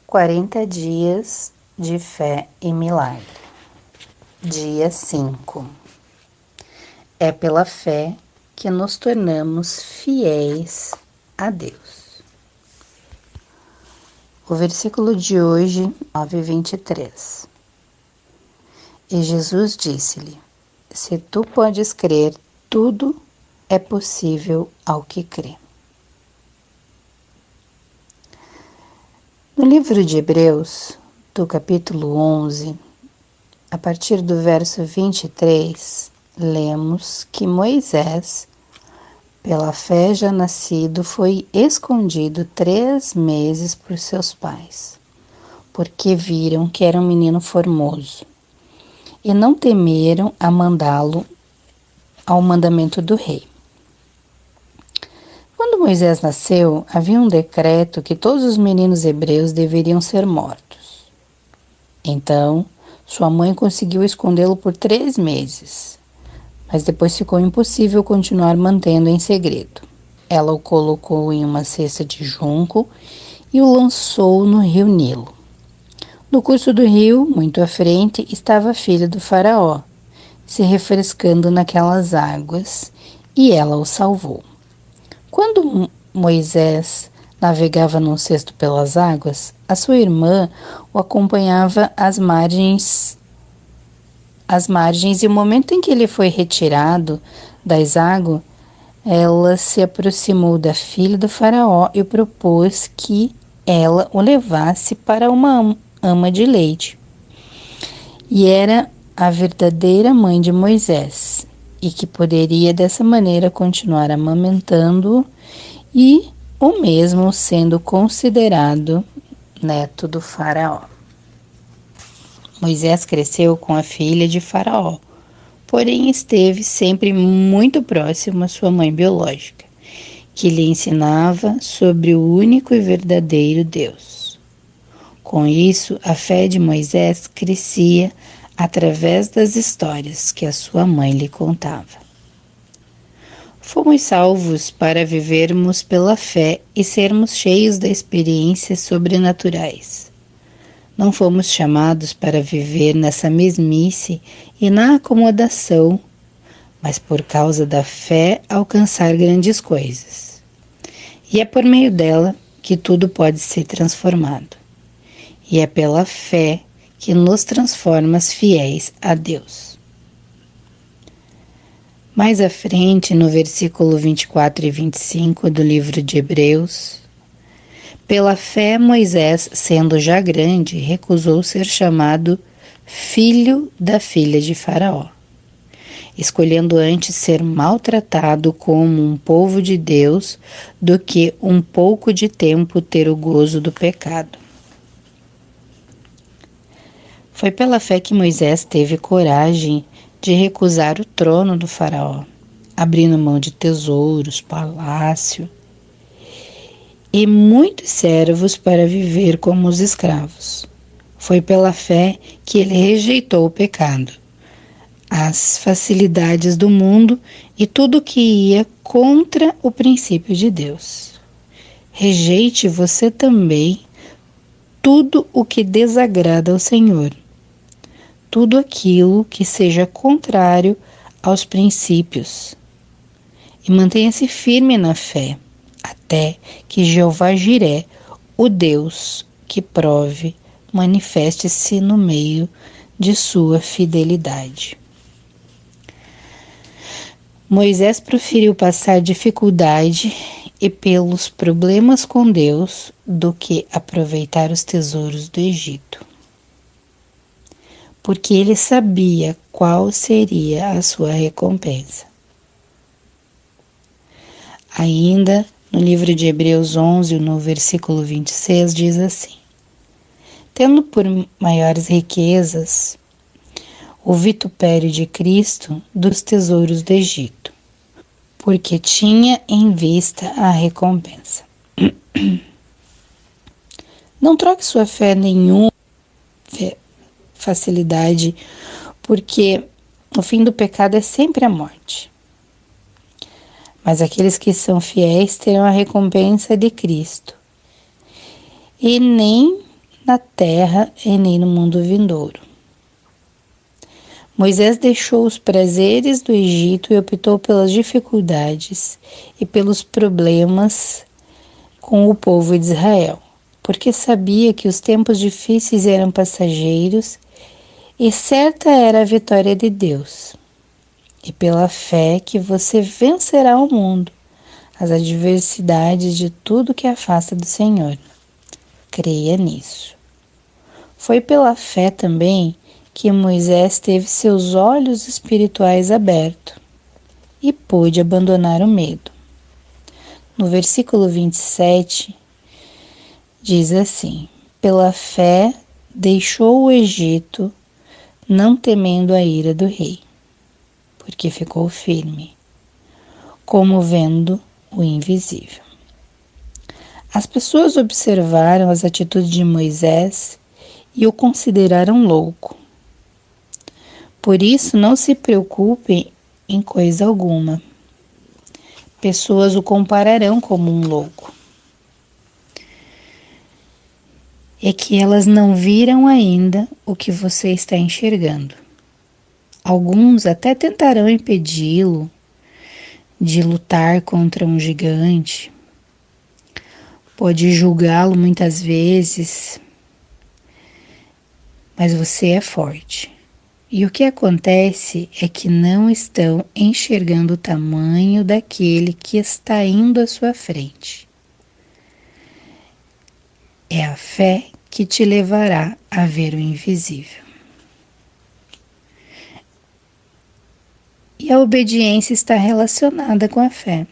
40 dias de fé e milagre. Dia 5. É pela fé que nos tornamos fiéis a Deus. O versículo de hoje, 9:23. E Jesus disse-lhe: Se tu podes crer, tudo é possível ao que crê. No livro de Hebreus, do capítulo 11, a partir do verso 23, lemos que Moisés, pela fé já nascido, foi escondido 3 meses por seus pais, porque viram que era um menino formoso, e não temeram a mandá-lo ao mandamento do rei. Quando Moisés nasceu, havia um decreto que todos os meninos hebreus deveriam ser mortos. Então, sua mãe conseguiu escondê-lo por 3 meses, mas depois ficou impossível continuar mantendo em segredo. Ela o colocou em uma cesta de junco e o lançou no rio Nilo. No curso do rio, muito à frente, estava a filha do faraó, se refrescando naquelas águas, e ela o salvou. Quando Moisés navegava num cesto pelas águas, a sua irmã o acompanhava às margens, e no momento em que ele foi retirado das águas, ela se aproximou da filha do faraó e propôs que ela o levasse para uma ama de leite. E era a verdadeira mãe de Moisés, e que poderia dessa maneira continuar amamentando-o e o mesmo sendo considerado neto do faraó. Moisés cresceu com a filha de faraó, porém esteve sempre muito próximo à sua mãe biológica, que lhe ensinava sobre o único e verdadeiro Deus. Com isso, a fé de Moisés crescia através das histórias que a sua mãe lhe contava. Fomos salvos para vivermos pela fé e sermos cheios de experiências sobrenaturais. Não fomos chamados para viver nessa mesmice e na acomodação, mas por causa da fé alcançar grandes coisas. E é por meio dela que tudo pode ser transformado. E é pela fé que nos transforma fiéis a Deus. Mais à frente, no versículo 24 e 25 do livro de Hebreus, pela fé Moisés, sendo já grande, recusou ser chamado filho da filha de Faraó, escolhendo antes ser maltratado como um povo de Deus do que um pouco de tempo ter o gozo do pecado. Foi pela fé que Moisés teve coragem de recusar o trono do faraó, abrindo mão de tesouros, palácio e muitos servos para viver como os escravos. Foi pela fé que ele rejeitou o pecado, as facilidades do mundo e tudo que ia contra o princípio de Deus. Rejeite você também tudo o que desagrada ao Senhor. Tudo aquilo que seja contrário aos princípios. E mantenha-se firme na fé, até que Jeová Jiré, o Deus que prove, manifeste-se no meio de sua fidelidade. Moisés preferiu passar dificuldade e pelos problemas com Deus do que aproveitar os tesouros do Egito, porque ele sabia qual seria a sua recompensa. Ainda no livro de Hebreus 11, no versículo 26, diz assim: Tendo por maiores riquezas o vitupério de Cristo dos tesouros do Egito, porque tinha em vista a recompensa. Não troque sua fé nenhuma facilidade, porque o fim do pecado é sempre a morte. Mas aqueles que são fiéis terão a recompensa de Cristo. E nem na terra e nem no mundo vindouro. Moisés deixou os prazeres do Egito e optou pelas dificuldades e pelos problemas com o povo de Israel, porque sabia que os tempos difíceis eram passageiros e certa era a vitória de Deus. E pela fé que você vencerá o mundo, as adversidades de tudo que afasta do Senhor. Creia nisso. Foi pela fé também que Moisés teve seus olhos espirituais abertos e pôde abandonar o medo. No versículo 27, diz assim: pela fé deixou o Egito, não temendo a ira do rei, porque ficou firme, como vendo o invisível. As pessoas observaram as atitudes de Moisés e o consideraram louco. Por isso, não se preocupem em coisa alguma. Pessoas o compararão como um louco. É que elas não viram ainda o que você está enxergando. Alguns até tentarão impedi-lo de lutar contra um gigante. Pode julgá-lo muitas vezes, mas você é forte. E o que acontece é que não estão enxergando o tamanho daquele que está indo à sua frente. É a fé que te levará a ver o invisível. E a obediência está relacionada com a fé.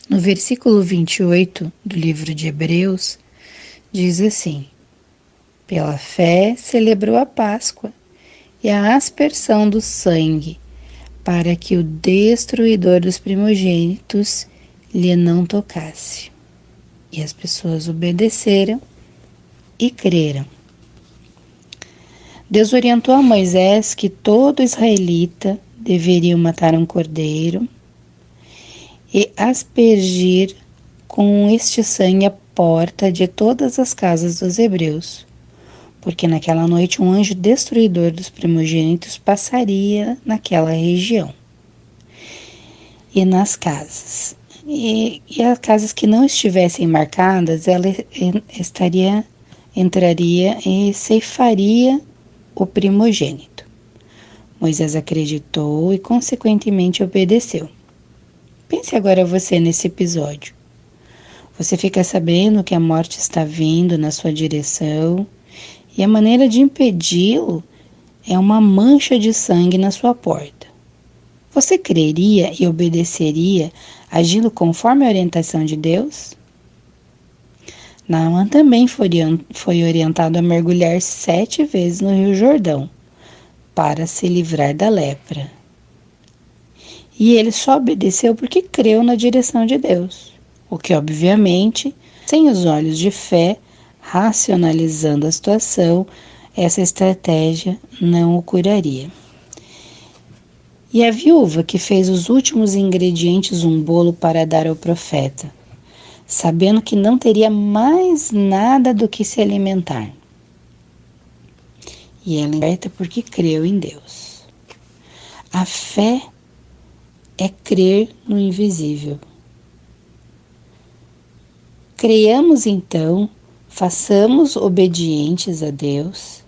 No versículo 28 do livro de Hebreus, diz assim: pela fé celebrou a Páscoa e a aspersão do sangue, para que o destruidor dos primogênitos lhe não tocasse. E as pessoas obedeceram e creram. Deus orientou a Moisés que todo israelita deveria matar um cordeiro e aspergir com este sangue a porta de todas as casas dos hebreus, porque naquela noite um anjo destruidor dos primogênitos passaria naquela região e nas casas. E as casas que não estivessem marcadas, ela entraria e ceifaria o primogênito. Moisés acreditou e consequentemente obedeceu. Pense agora você nesse episódio. Você fica sabendo que a morte está vindo na sua direção e a maneira de impedi-lo é uma mancha de sangue na sua porta. Você creria e obedeceria agindo conforme a orientação de Deus? Naamã também foi orientado a mergulhar 7 vezes no Rio Jordão para se livrar da lepra. E ele só obedeceu porque creu na direção de Deus, o que obviamente, sem os olhos de fé, racionalizando a situação, essa estratégia não o curaria. E a viúva que fez os últimos ingredientes um bolo para dar ao profeta, sabendo que não teria mais nada do que se alimentar. E ela liberta porque creu em Deus. A fé é crer no invisível. Creiamos então, façamos obedientes a Deus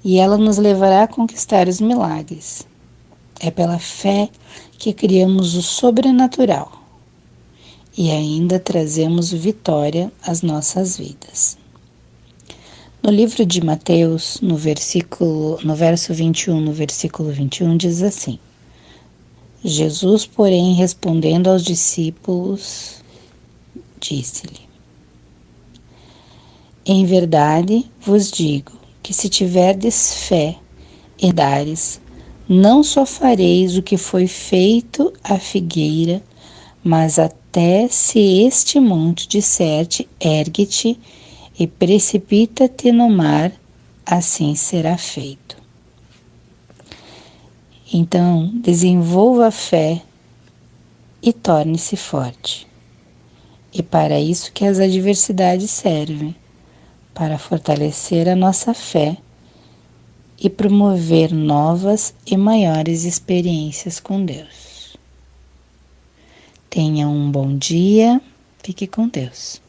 e ela nos levará a conquistar os milagres. É pela fé que criamos o sobrenatural e ainda trazemos vitória às nossas vidas. No livro de Mateus, no verso 21, no versículo 21, diz assim: Jesus, porém, respondendo aos discípulos, disse-lhe: em verdade vos digo que se tiverdes fé e dares, não só fareis o que foi feito à figueira, mas até se este monte disser-te, ergue-te e precipita-te no mar, assim será feito. Então, desenvolva a fé e torne-se forte. E para isso que as adversidades servem, para fortalecer a nossa fé e promover novas e maiores experiências com Deus. Tenha um bom dia, fique com Deus.